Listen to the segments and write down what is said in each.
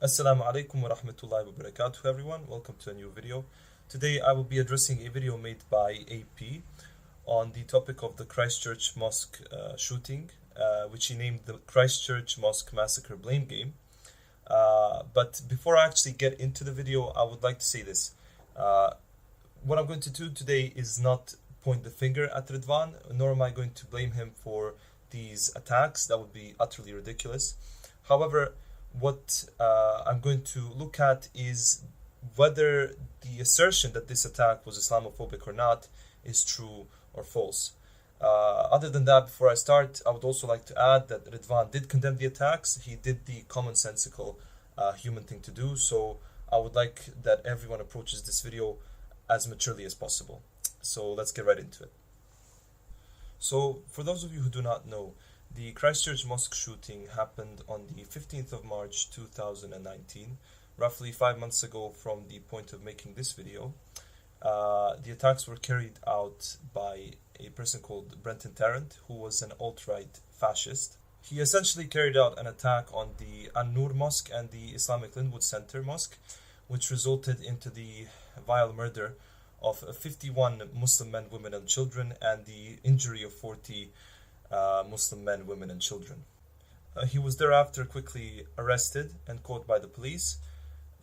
Assalamu alaikum wa rahmatullahi wa barakatuh, everyone. Welcome to a new video. Today I will be addressing a video made by AP on the topic of the Christchurch Mosque shooting, which he named the Christchurch Mosque Massacre Blame Game. But before I actually get into the video, I would like to say this. What I'm going to do today is not point the finger at Ridwan, nor am I going to blame him for these attacks. That would be utterly ridiculous. However, what I'm going to look at is whether the assertion that this attack was Islamophobic or not is true or false. Other than that, before I start, I would also like to add that Ridwan did condemn the attacks. He did the commonsensical human thing to do, so I would like that everyone approaches this video as maturely as possible. So let's get right into it. So for those of you who do not know, the Christchurch Mosque shooting happened on the 15th of March 2019, roughly 5 months ago from the point of making this video. The attacks were carried out by a person called Brenton Tarrant, who was an alt-right fascist. He essentially carried out an attack on the An-Nur Mosque and the Islamic Linwood Center Mosque, which resulted into the vile murder of 51 Muslim men, women and children, and the injury of 40 Muslim men, women and children. He was thereafter quickly arrested and caught by the police,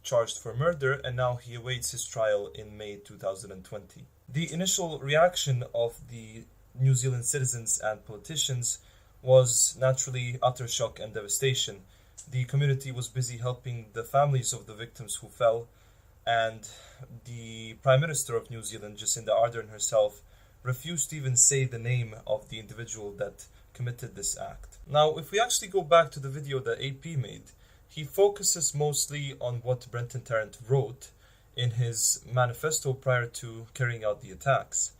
charged for murder, and now he awaits his trial in May 2020. The initial reaction of the New Zealand citizens and politicians was naturally utter shock and devastation. The community was busy helping the families of the victims who fell, and the Prime Minister of New Zealand, Jacinda Ardern herself, refused to even say the name of the individual that committed this act. Now, if we actually go back to the video that AP made, he focuses mostly on what Brenton Tarrant wrote in his manifesto prior to carrying out the attacks.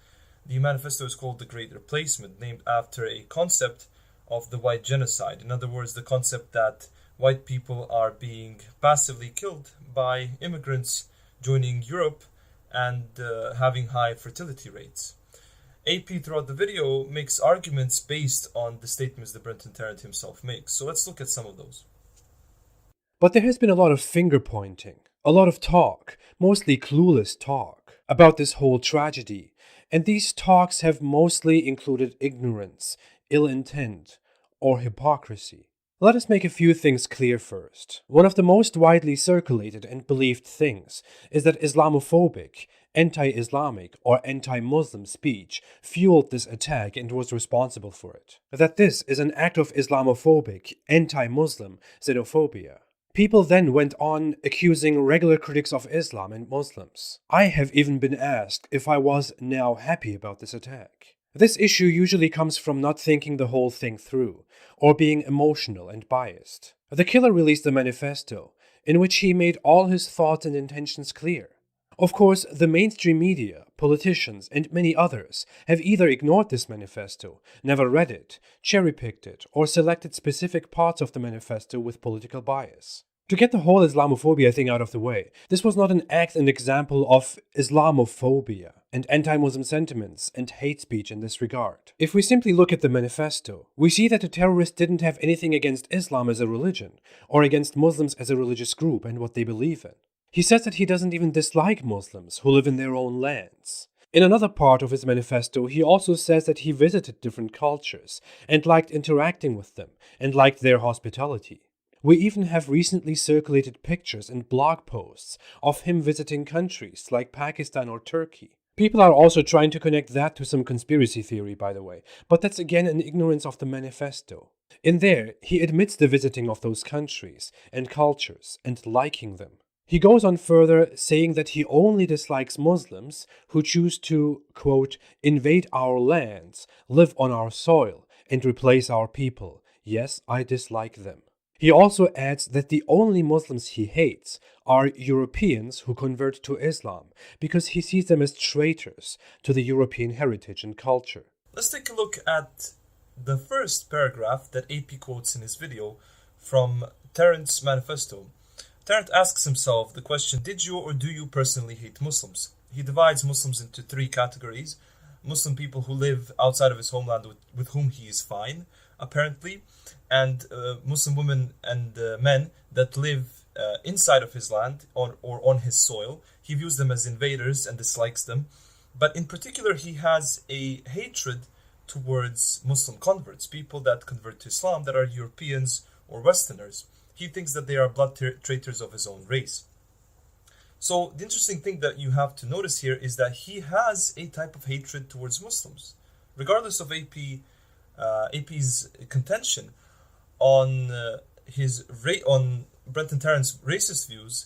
The manifesto is called The Great Replacement, named after a concept of the white genocide. In other words, the concept that white people are being passively killed by immigrants joining Europe and having high fertility rates. AP throughout the video makes arguments based on the statements that Brenton Tarrant himself makes. So let's look at some of those. But there has been a lot of finger pointing, a lot of talk, mostly clueless talk, about this whole tragedy. And these talks have mostly included ignorance, ill intent, or hypocrisy. Let us make a few things clear first. One of the most widely circulated and believed things is that Islamophobic, anti-Islamic, or anti-Muslim speech fueled this attack and was responsible for it. That this is an act of Islamophobic, anti-Muslim xenophobia. People then went on accusing regular critics of Islam and Muslims. I have even been asked if I was now happy about this attack. This issue usually comes from not thinking the whole thing through, or being emotional and biased. The killer released a manifesto, in which he made all his thoughts and intentions clear. Of course, the mainstream media, politicians, and many others have either ignored this manifesto, never read it, cherry-picked it, or selected specific parts of the manifesto with political bias. To get the whole Islamophobia thing out of the way, this was not an act and example of Islamophobia and anti-Muslim sentiments and hate speech in this regard. If we simply look at the manifesto, we see that the terrorist didn't have anything against Islam as a religion, or against Muslims as a religious group and what they believe in. He says that he doesn't even dislike Muslims who live in their own lands. In another part of his manifesto, he also says that he visited different cultures and liked interacting with them and liked their hospitality. We even have recently circulated pictures and blog posts of him visiting countries like Pakistan or Turkey. People are also trying to connect that to some conspiracy theory, by the way, but that's again an ignorance of the manifesto. In there, he admits the visiting of those countries and cultures and liking them. He goes on further, saying that he only dislikes Muslims who choose to, quote, invade our lands, live on our soil, and replace our people. Yes, I dislike them. He also adds that the only Muslims he hates are Europeans who convert to Islam, because he sees them as traitors to the European heritage and culture. Let's take a look at the first paragraph that AP quotes in his video from Tarrant's manifesto. Tarrant asks himself the question, did you or do you personally hate Muslims? He divides Muslims into three categories. Muslim people who live outside of his homeland with whom he is fine, apparently, and Muslim women and men that live inside of his land or on his soil. He views them as invaders and dislikes them. But in particular, he has a hatred towards Muslim converts, people that convert to Islam that are Europeans or Westerners. He thinks that they are blood traitors of his own race. So the interesting thing that you have to notice here is that he has a type of hatred towards Muslims. Regardless of AP's contention on on Brenton Tarrant's racist views,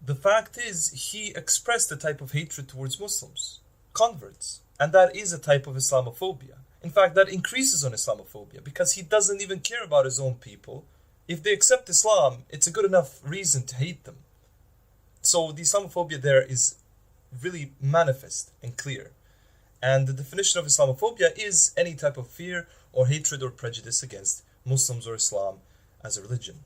the fact is he expressed a type of hatred towards Muslims, converts, and that is a type of Islamophobia. In fact, that increases on Islamophobia because he doesn't even care about his own people. If they accept Islam, it's a good enough reason to hate them. So the Islamophobia there is really manifest and clear. And the definition of Islamophobia is any type of fear or hatred or prejudice against Muslims or Islam as a religion.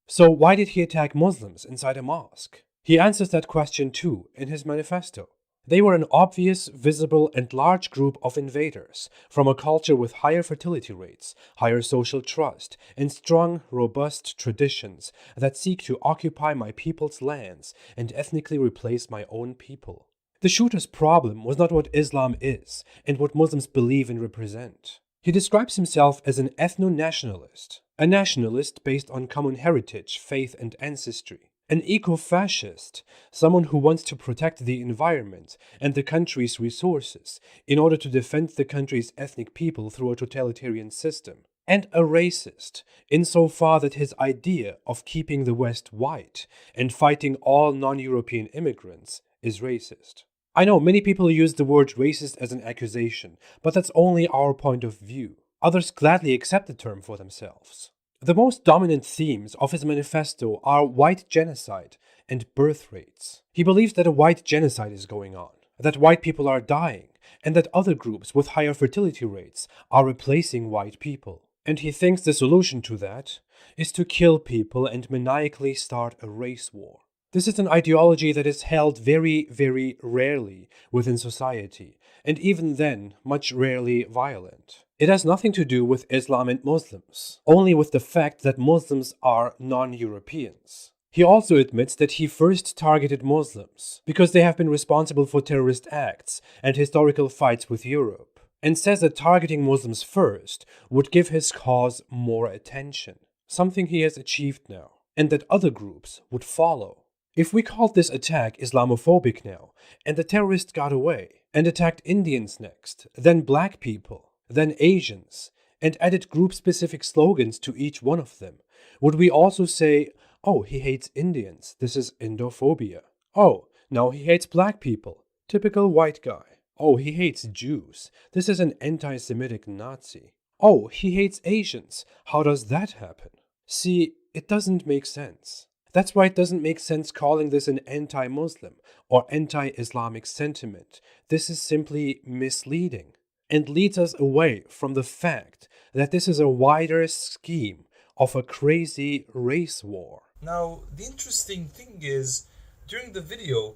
So why did he attack Muslims inside a mosque? He answers that question too in his manifesto. They were an obvious, visible, and large group of invaders from a culture with higher fertility rates, higher social trust, and strong, robust traditions that seek to occupy my people's lands and ethnically replace my own people. The shooter's problem was not what Islam is and what Muslims believe and represent. He describes himself as an ethno-nationalist, a nationalist based on common heritage, faith, and ancestry. An eco-fascist, someone who wants to protect the environment and the country's resources in order to defend the country's ethnic people through a totalitarian system. And a racist, insofar that his idea of keeping the West white and fighting all non-European immigrants is racist. I know many people use the word racist as an accusation, but that's only our point of view. Others gladly accept the term for themselves. The most dominant themes of his manifesto are white genocide and birth rates. He believes that a white genocide is going on, that white people are dying, and that other groups with higher fertility rates are replacing white people. And he thinks the solution to that is to kill people and maniacally start a race war. This is an ideology that is held very, very rarely within society, and even then, much rarely violent. It has nothing to do with Islam and Muslims, only with the fact that Muslims are non-Europeans. He also admits that he first targeted Muslims because they have been responsible for terrorist acts and historical fights with Europe, and says that targeting Muslims first would give his cause more attention, something he has achieved now, and that other groups would follow. If we called this attack Islamophobic now, and the terrorist got away, and attacked Indians next, then black people, then Asians, and added group-specific slogans to each one of them, would we also say, oh, he hates Indians, this is Indophobia. Oh, now he hates black people, typical white guy. Oh, he hates Jews, this is an anti-Semitic Nazi. Oh, he hates Asians, how does that happen? See, it doesn't make sense. That's why it doesn't make sense calling this an anti-Muslim or anti-Islamic sentiment. This is simply misleading and leads us away from the fact that this is a wider scheme of a crazy race war. Now, the interesting thing is, during the video,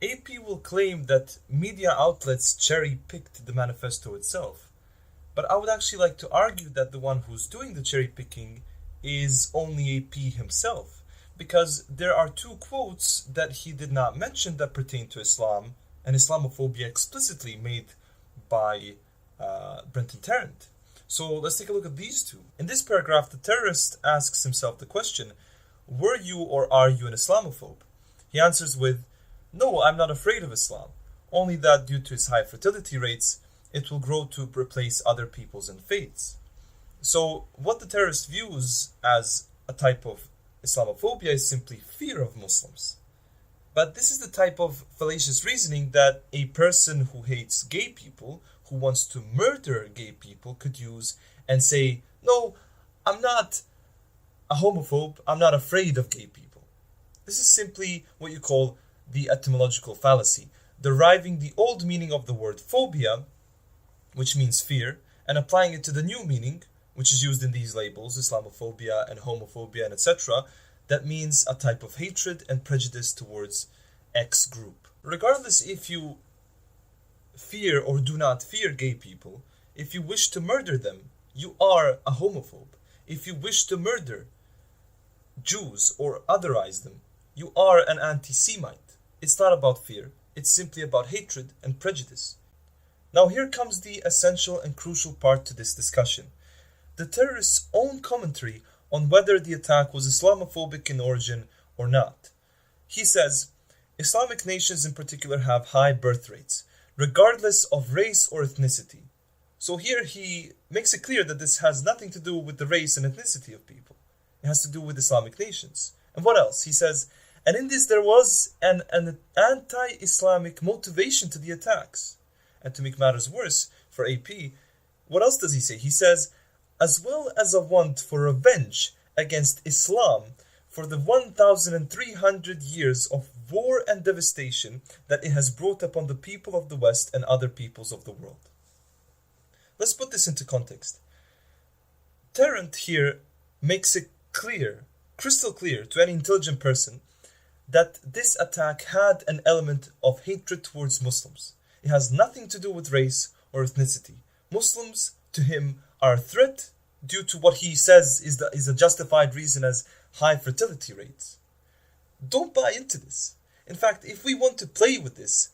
AP will claim that media outlets cherry-picked the manifesto itself. But I would actually like to argue that the one who's doing the cherry-picking is only AP himself. Because there are two quotes that he did not mention that pertain to Islam and Islamophobia explicitly made by Brenton Tarrant. So let's take a look at these two. In this paragraph, the terrorist asks himself the question, were you or are you an Islamophobe? He answers with, no, I'm not afraid of Islam, only that due to its high fertility rates, it will grow to replace other peoples and faiths. So what the terrorist views as a type of Islamophobia is simply fear of Muslims. But this is the type of fallacious reasoning that a person who hates gay people, who wants to murder gay people, could use and say, no, I'm not a homophobe, I'm not afraid of gay people. This is simply what you call the etymological fallacy, deriving the old meaning of the word phobia, which means fear, and applying it to the new meaning, which is used in these labels, Islamophobia and homophobia and etc., that means a type of hatred and prejudice towards X group. Regardless if you fear or do not fear gay people, if you wish to murder them, you are a homophobe. If you wish to murder Jews or otherize them, you are an anti-Semite. It's not about fear. It's simply about hatred and prejudice. Now here comes the essential and crucial part to this discussion. The terrorist's own commentary on whether the attack was Islamophobic in origin or not. He says, Islamic nations in particular have high birth rates, regardless of race or ethnicity. So here he makes it clear that this has nothing to do with the race and ethnicity of people. It has to do with Islamic nations. And what else? He says, and in this there was an anti-Islamic motivation to the attacks. And to make matters worse for AP, what else does he say? He says, as well as a want for revenge against Islam for the 1,300 years of war and devastation that it has brought upon the people of the West and other peoples of the world. Let's put this into context. Tarrant here makes it clear, crystal clear to any intelligent person that this attack had an element of hatred towards Muslims. It has nothing to do with race or ethnicity. Muslims, to him, are a threat due to what he says is a justified reason as high fertility rates. Don't buy into this. In fact, if we want to play with this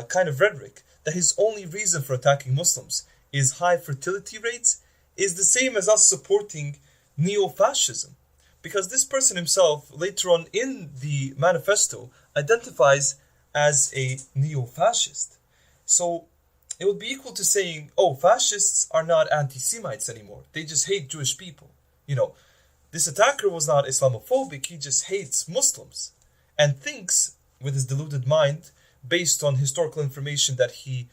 kind of rhetoric, that his only reason for attacking Muslims is high fertility rates, is the same as us supporting neo-fascism. Because this person himself, later on in the manifesto, identifies as a neo-fascist. So it would be equal to saying, oh, fascists are not anti-Semites anymore. They just hate Jewish people. You know, this attacker was not Islamophobic, he just hates Muslims. And thinks, with his deluded mind, based on historical information that he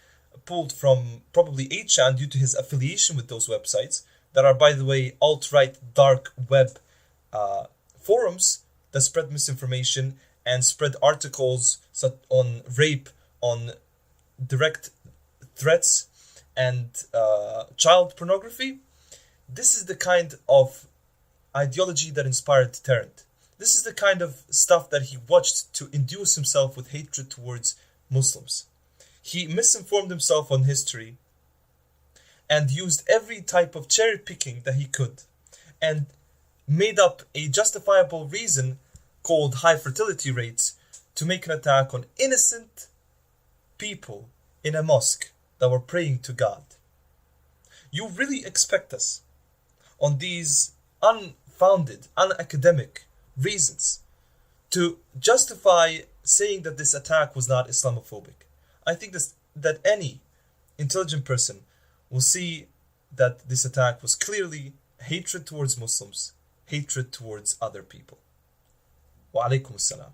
pulled from probably 8chan due to his affiliation with those websites, that are, by the way, alt-right dark web forums that spread misinformation and spread articles on rape, on direct threats and child pornography. This is the kind of ideology that inspired Tarrant. This is the kind of stuff that he watched to induce himself with hatred towards Muslims. He misinformed himself on history and used every type of cherry picking that he could and made up a justifiable reason called high fertility rates to make an attack on innocent people in a mosque that were praying to God. You really expect us, on these unfounded, unacademic reasons, to justify saying that this attack was not Islamophobic? I think that any intelligent person will see that this attack was clearly hatred towards Muslims, hatred towards other people. Wa alaikum assalam.